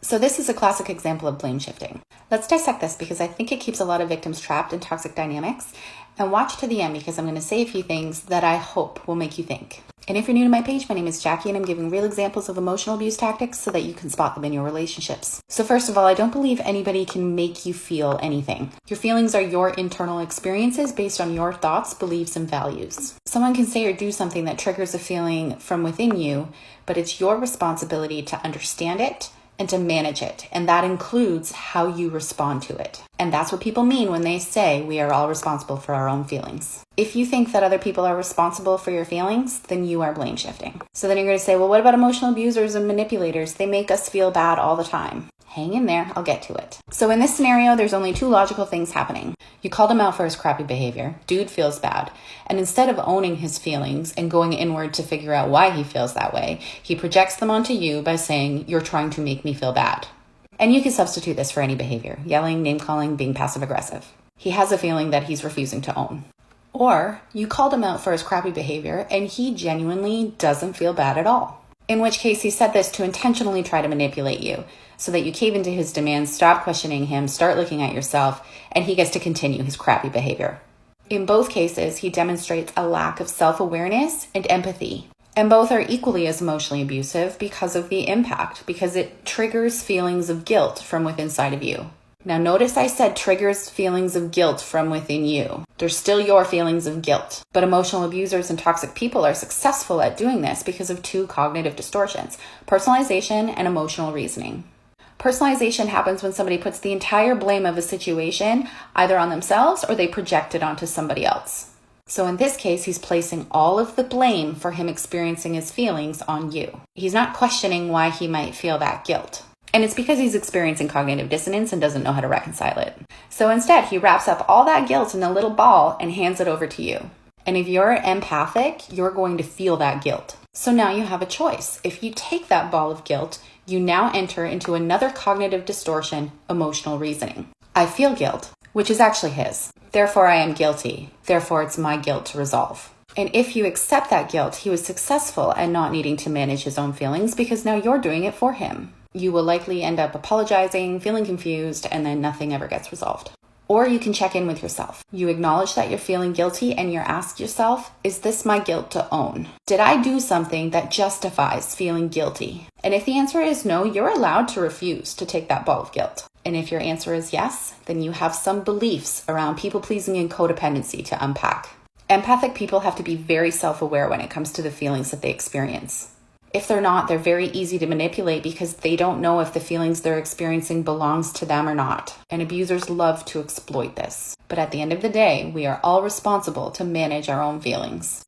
So this is a classic example of blame shifting. Let's dissect this because I think it keeps a lot of victims trapped in toxic dynamics. And watch to the end because I'm going to say a few things that I hope will make you think. And if you're new to my page, my name is Jackie and I'm giving real examples of emotional abuse tactics so that you can spot them in your relationships. So first of all, I don't believe anybody can make you feel anything. Your feelings are your internal experiences based on your thoughts, beliefs, and values. Someone can say or do something that triggers a feeling from within you, but it's your responsibility to understand it and to manage it. And that includes how you respond to it. And that's what people mean when they say we are all responsible for our own feelings. If you think that other people are responsible for your feelings, then you are blame shifting. So then you're going to say, well, what about emotional abusers and manipulators? They make us feel bad all the time. Hang in there, I'll get to it. So in this scenario, there's only two logical things happening. You called him out for his crappy behavior. Dude feels bad. And instead of owning his feelings and going inward to figure out why he feels that way, he projects them onto you by saying, you're trying to make me feel bad. And you can substitute this for any behavior, yelling, name-calling, being passive-aggressive. He has a feeling that he's refusing to own. Or you called him out for his crappy behavior and he genuinely doesn't feel bad at all. In which case he said this to intentionally try to manipulate you so that you cave into his demands, stop questioning him, start looking at yourself, and he gets to continue his crappy behavior. In both cases, he demonstrates a lack of self-awareness and empathy. And both are equally as emotionally abusive because of the impact, because it triggers feelings of guilt from within inside of you. Now notice I said triggers feelings of guilt from within you. They're still your feelings of guilt. But emotional abusers and toxic people are successful at doing this because of two cognitive distortions: personalization and emotional reasoning. Personalization happens when somebody puts the entire blame of a situation either on themselves or they project it onto somebody else. So in this case, he's placing all of the blame for him experiencing his feelings on you. He's not questioning why he might feel that guilt. And it's because he's experiencing cognitive dissonance and doesn't know how to reconcile it. So instead, he wraps up all that guilt in a little ball and hands it over to you. And if you're empathic, you're going to feel that guilt. So now you have a choice. If you take that ball of guilt, you now enter into another cognitive distortion, emotional reasoning. I feel guilt, which is actually his. Therefore, I am guilty. Therefore, it's my guilt to resolve. And if you accept that guilt, he was successful at not needing to manage his own feelings because now you're doing it for him. You will likely end up apologizing, feeling confused, and then nothing ever gets resolved. Or you can check in with yourself. You acknowledge that you're feeling guilty and you ask yourself, is this my guilt to own? Did I do something that justifies feeling guilty? And if the answer is no, you're allowed to refuse to take that ball of guilt. And if your answer is yes, then you have some beliefs around people-pleasing and codependency to unpack. Empathic people have to be very self-aware when it comes to the feelings that they experience. If they're not, they're very easy to manipulate because they don't know if the feelings they're experiencing belongs to them or not. And abusers love to exploit this. But at the end of the day, we are all responsible to manage our own feelings.